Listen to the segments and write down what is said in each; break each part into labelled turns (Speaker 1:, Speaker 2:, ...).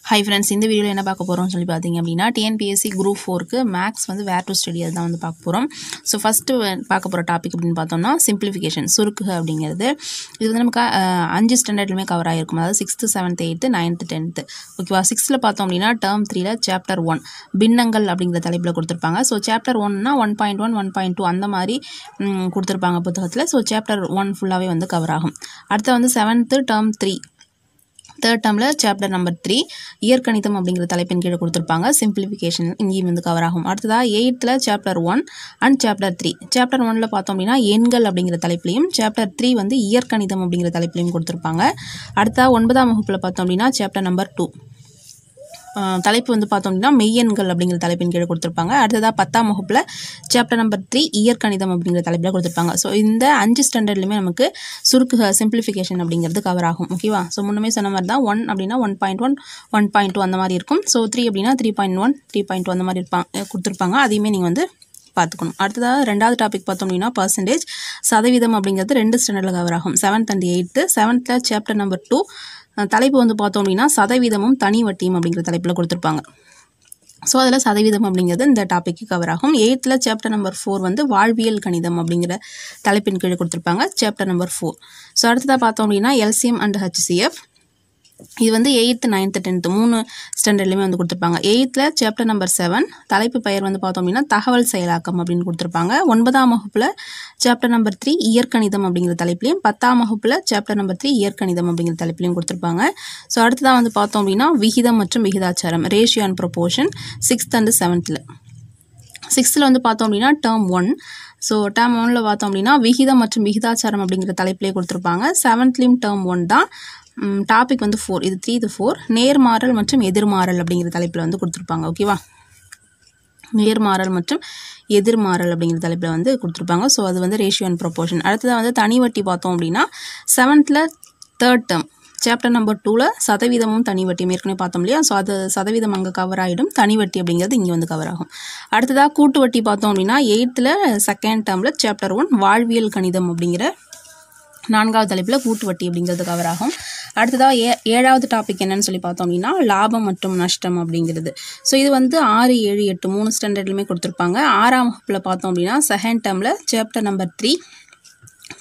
Speaker 1: Hi friends, இந்த வீடியோல என்ன பார்க்க போறோம்னு சொல்லி பாத்தீங்க அப்படினா TNPSC group 4 க்கு மேக்ஸ் வந்து வேர் டு ஸ்டடி அதான் வந்து பார்க்க போறோம். சோ ஃபர்ஸ்ட் பார்க்க போற டாபிக் அப்படினு பார்த்தோம்னா சிம்பிளிஃபிகேஷன் சுருக்குக அப்படிங்கிறது. இது வந்து நமக்கு 5 ஸ்டாண்டர்ட்லயே கவர் ஆயிருக்கும். அதாவது 6th 7th 8th 9th 10th. ஓகேவா 6ல பார்த்தோம் அப்படினா டர்ம் 3ல சாப்டர் 1 பின்னங்கள் அப்படிங்கற தலைப்புல கொடுத்திருப்பாங்க. சோ சாப்டர் 1 னா 1.1 1.2 அந்த மாதிரி கொடுத்திருப்பாங்க புத்தகத்துல. சோ சாப்டர் 1 ஃபுல்லாவே வந்து கவர் ஆகும். அடுத்து வந்து 7th term 3 third termல chapter number 3 இயற்கணிதம் அப்படிங்கற தலைப்பின் கீழ கொடுத்திருப்பாங்க. சிம்பிளிஃபிகேஷன் இங்கேயும் வந்து கவர் ஆகும். அடுத்ததா 8th chapter 1 and chapter 3. chapter 1ல பார்த்தோம் அப்படினா எண்கள் அப்படிங்கற தலைப்பிலையும் chapter 3 வந்து இயற்கணிதம் அப்படிங்கற தலைப்பிலையும் கொடுத்திருப்பாங்க. அடுத்ததா 9ஆம் வகுப்புல பார்த்தோம் அப்படினா chapter number 2 தலைப்பு வந்து பார்த்தோம் அப்படினா மெய்யெண்கள் அப்படிங்கற தலைப்பின் கீழ கொடுத்திருப்பாங்க. அடுத்ததா 10ஆம் வகுப்புல சாப்டர் நம்பர் 3 இயற்கணிதம் அப்படிங்கற தலைப்புல கொடுத்திருப்பாங்க. சோ இந்த 5 ஸ்டாண்டர்ட்லயுமே நமக்கு சுருக்குக சிம்பிளிஃபிகேஷன் அப்படிங்கிறது கவர் ஆகும். ஓகேவா சோ முன்னமே சொன்ன மாதிரி தான் 1 அப்படினா 1.1 1.2 அந்த மாதிரி இருக்கும். சோ 3 அப்படினா 3.1 3.2 அந்த மாதிரி கொடுத்திருப்பாங்க. அதையுமே நீங்க வந்து பாத்துக்கணும். அடுத்ததா இரண்டாவது டாபிக் பார்த்தோம் அப்படினா பெர்சன்டேஜ் சதவீதம் அப்படிங்கிறது 2 ஸ்டாண்டர்ட்ல கவர் ஆகும். 7th and 8th 7th chapter number 2 தலைப்பு வந்து பார்த்தோம் அப்படினா சதவீதமும் தனி வட்டியும் அப்படிங்கற தலைப்புல கொடுத்திருப்பாங்க. சோ அதல சதவீதம் அப்படிங்கிறது இந்த டாபிக்கு கவர் ஆகும். 8th சாப்டர் நம்பர் 4 வந்து வாழ்வியல் கணிதம் அப்படிங்கற தலைப்பின் கீழ கொடுத்திருப்பாங்க. Chapter number 4. சோ அடுத்ததா பார்த்தோம் அப்படினா LCM and HCF. இது வந்து 8th 9th 10th 3 ஸ்டாண்டர்ட்லயே வந்து கொடுத்திருப்பாங்க. 8th சாப்டர் நம்பர் 7 தலைப்பு பெயர் வந்து பார்த்தோம் அப்படினா தகவல் செயலாக்கம் அப்படினு கொடுத்திருப்பாங்க. 9ஆம் வகுப்புல சாப்டர் நம்பர் 3 இயற்கணிதம் அப்படிங்கற தலைப்பிலையும் 10ஆம் வகுப்புல சாப்டர் நம்பர் 3 இயற்கணிதம் அப்படிங்கற தலைப்பிலையும் கொடுத்திருப்பாங்க. சோ அடுத்ததா வந்து பார்த்தோம் அப்படினா விகிதம் மற்றும் விகிதாச்சாரம் ratio and proportion 6th and 7thல. 6th வந்து பார்த்தோம் அப்படினா டர்ம் 1. சோ டர்ம் 1ல பார்த்தோம் அப்படினா விகிதம் மற்றும் விகிதாச்சாரம் அப்படிங்கற தலைப்பிலே கொடுத்திருப்பாங்க. 7thலயும் டர்ம் 1 தான். டாபிக் வந்து 4 இது 3 to 4 நேர்மாறல் மற்றும் எதிர்மாறல் அப்படிங்கற தலைப்புல வந்து கொடுத்திருப்பாங்க. ஓகேவா நேர்மாறல் மற்றும் எதிர்மாறல் அப்படிங்கற தலைப்புல வந்து கொடுத்திருப்பாங்க. சோ அது வந்து ரேஷியோ அண்ட் ப்ரொபோர்ஷன். அடுத்ததா வந்து தனி வட்டி பார்த்தோம் அப்படினா 7thல 3rd term சாப்டர் நம்பர் 2ல சதவீதமும் தனி வட்டி ஏற்கனவே பார்த்தோம் இல்லையா. சோ அது சதவீதம் அங்க கவர் ஆயிடும். தனி வட்டி அப்படிங்கிறது இங்க வந்து கவர் ஆகும். அடுத்ததா கூட்டு வட்டி பார்த்தோம் அப்படினா 8th 2nd termல சாப்டர் 1 வாழ்வியல் கணிதம் அப்படிங்கற 4வது தலைப்புல கூட்டு வட்டி அப்படிங்கிறது கவர் ஆகும். அடுத்ததா 7வது டாபிக் என்னன்னு சொல்லி பார்த்தோம் அப்படினா லாபம் மற்றும் நஷ்டம் அப்படிங்கிறது. சோ இது வந்து 6 7 8 3 ஸ்டாண்டர்ட்லயே கொடுத்திருப்பாங்க. 6ஆம் வகுப்புல பார்த்தோம் அப்படினா 2nd termல சாப்டர் நம்பர் 3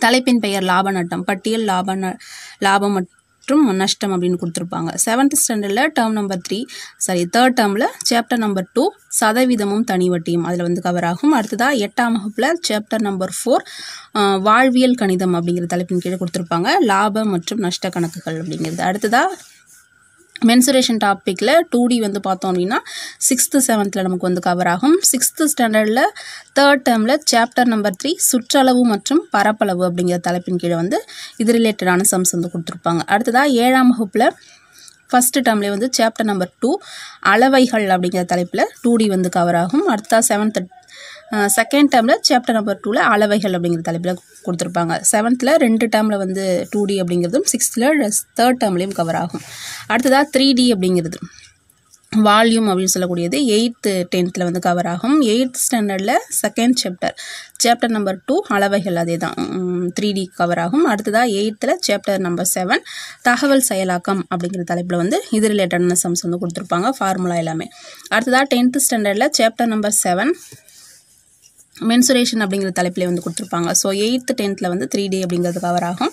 Speaker 1: தலைப்பின் பெயர் லாப நட்டம் பட்டியல் லாபம் மற்றும் நஷ்டம் அப்படினு கொடுத்திருப்பாங்க. 7th ஸ்டாண்டர்ட்ல டர்ம் நம்பர் 3rd termல சாப்டர் நம்பர் 2 சதவீதமும் தனி வட்டியும் அதுல வந்து கவர் ஆகும். அடுத்ததா 8ஆம் வகுப்புல சாப்டர் நம்பர் 4 வாழ்வியல் கணிதம் அப்படிங்கற தலைப்பின் கீழ கொடுத்திருப்பாங்க. லாபம் மற்றும் நஷ்ட கணக்குகள் அப்படிங்கிறது. அடுத்ததா மென்சுரேஷன் டாபிக்ல 2D வந்து பார்த்தோம் அப்படினா 6th 7thல நமக்கு வந்து கவர் ஆகும். 6th ஸ்டாண்டர்ட்ல 3rd termல சாப்டர் நம்பர் 3 சுற்றளவு மற்றும் பரப்பளவு அப்படிங்கற தலைப்பின் கீழ வந்து இது ரிலேட்டடான சம்ஸ் வந்து கொடுத்திருப்பாங்க. அடுத்ததா 7ஆம் வகுப்புல ஃபர்ஸ்ட் டர்ம்ல வந்து சாப்டர் நம்பர் 2 அளவைகள் அப்படிங்கற தலைப்புல 2D வந்து கவர் ஆகும். அடுத்ததா 2nd termல சாப்டர் நம்பர் 2ல அளவைகள் அப்படிங்கற தலைப்புல கொடுத்திருப்பாங்க. 7thல 2 termல வந்து 2D அப்படிங்கிறதும் 6thல 3rd termலயும் கவர் ஆகும். அடுத்ததா 3D அப்படிங்கிறது வால்யூம் அப்படின்னு சொல்லக்கூடியது 8th 10thல வந்து கவர் ஆகும். 8th ஸ்டாண்டர்ட்ல 2nd சாப்டர் நம்பர் 2 அளவைகள் அதேதான் 3D கவர் ஆகும். அடுத்ததா 8thல சாப்டர் நம்பர் 7 தகவல் செயலாக்கம் அப்படிங்கிற தலைப்புல வந்து இது ரிலேட்டடான சம்ஸ் வந்து கொடுத்திருப்பாங்க. ஃபார்முலா எல்லாமே. அடுத்ததா 10th ஸ்டாண்டர்ட்ல சாப்டர் நம்பர் 7 மென்சுரேஷன் அப்படிங்கிற தலைப்பிலே வந்து கொடுத்திருப்பாங்க. சோ 8th 10thல வந்து 3D அப்படிங்கிறது கவர் ஆகும்.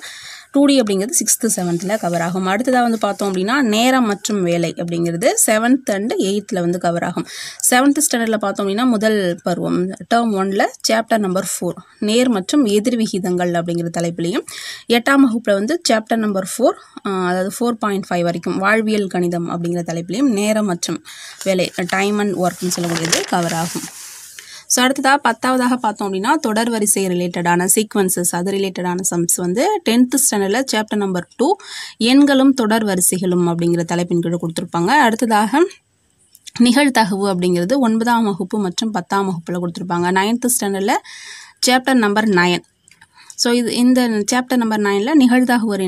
Speaker 1: 2D அப்படிங்கிறது 6th 7thல கவர் ஆகும். அடுத்ததா வந்து பார்த்தோம் அப்படினா நேரம் மற்றும் வேலை அப்படிங்கிறது 7th and 8thல வந்து கவர் ஆகும். 7th ஸ்டாண்டர்ட்ல பார்த்தோம் அப்படினா முதல் பருவம் டர்ம் 1ல சாப்டர் நம்பர் 4 நேர் மற்றும் எதிர் விகிதங்கள் அப்படிங்கிற தலைப்பிலையும் 8ஆம் வகுப்புல வந்து சாப்டர் நம்பர் 4 அதாவது 4.5 வரைக்கும் வாழ்வியல் கணிதம் அப்படிங்கிற தலைப்பிலையும் நேரம் மற்றும் வேலை டைம் அண்ட் ஒர்க்னு சொல்லக்கூடியது கவர் ஆகும். சோ அடுத்ததா 10வதாக பார்த்தோம் அப்படினா தொடர் வரிசை ரிலேட்டடான சீக்வென்சஸ் அது ரிலேட்டடான சம்ஸ் வந்து 10th ஸ்டாண்டர்ட்ல சாப்டர் நம்பர் 2 எண்களும் தொடர் வரிசைகளும் அப்படிங்கற தலைப்பின் கீழ கொடுத்திருப்பாங்க. அடுத்ததாக நிகழ்தகவு அப்படிங்கிறது 9ஆம் வகுப்பு மற்றும் 10ஆம் வகுப்புல கொடுத்திருப்பாங்க. 9th ஸ்டாண்டர்ட்ல சாப்டர் நம்பர் 9. சோ இந்த சாப்டர் நம்பர் 9ல நிகழ்தகவு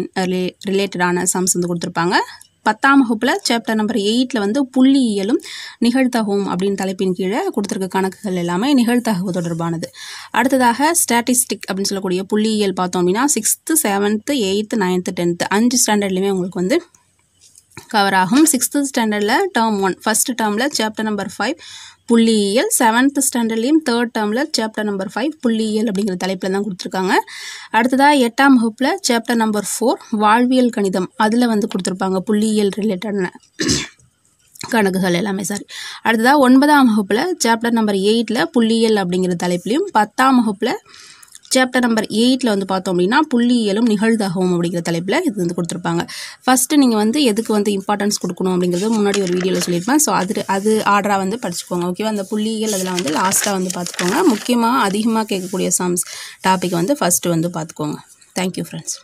Speaker 1: ரிலேட்டடான சம்ஸ் வந்து கொடுத்திருப்பாங்க. 10ஆம் வகுப்புல சாப்டர் நம்பர் 8ல வந்து புள்ளியியலும் நிகழ்தகவும் அப்படின தலைப்பின் கீழ கொடுத்திருக்க கணக்குகள் எல்லாமே நிகழ்தகவு தொடர்பானது. அடுத்ததாக ஸ்டாட்டிஸ்டிக் அப்படினு சொல்லக்கூடிய புள்ளியியல் பார்த்தோம் அப்படினா 6th 7th 8th 9th 10th 5 ஸ்டாண்டர்ட்லயே உங்களுக்கு வந்து கவர் ஆகும். 6th ஸ்டாண்டர்டில் டேர்ம் 1 ஃபஸ்ட் டேர்மில் சாப்டர் நம்பர் 5 புள்ளியியல், 7th ஸ்டாண்டர்ட்லேயும் 3rd டேர்மில் சாப்டர் நம்பர் 5 புள்ளியியல் அப்படிங்கிற தலைப்பில் தான் கொடுத்துருக்காங்க. அடுத்ததாக 8ஆம் வகுப்பில் சாப்டர் நம்பர் 4 வாழ்வியல் கணிதம், அதில் வந்து கொடுத்துருப்பாங்க புள்ளியியல் ரிலேட்டடான கணக்குகள் எல்லாமே. அடுத்ததாக 9ஆம் வகுப்பில் சாப்டர் நம்பர் 8ல் புள்ளியியல் அப்படிங்கிற தலைப்புலையும், 10ஆம் வகுப்பில் சாப்டர் நம்பர் 8ல் வந்து பார்த்தோம் அப்படின்னா புள்ளியியலும் நிகழ்தகவும் அப்படிங்கிற தலைப்பில் இது வந்து கொடுத்துருப்பாங்க. ஃபஸ்ட்டு நீங்கள் வந்து எதுக்கு வந்து இம்பார்ட்டன்ஸ் கொடுக்கணும் அப்படிங்கிறது முன்னாடி ஒரு வீடியோவில் சொல்லியிருப்பேன். ஸோ அது ஆர்டராக வந்து படிச்சுக்கோங்க. ஓகேவா? அந்த புள்ளியியல் அதில் வந்து லாஸ்ட்டாக வந்து பார்த்துக்கோங்க. முக்கியமாக அதிகமாக கேட்கக்கூடிய சம்ஸ் டாபிக் வந்து ஃபஸ்ட்டு வந்து பார்த்துக்கோங்க. Thank you friends.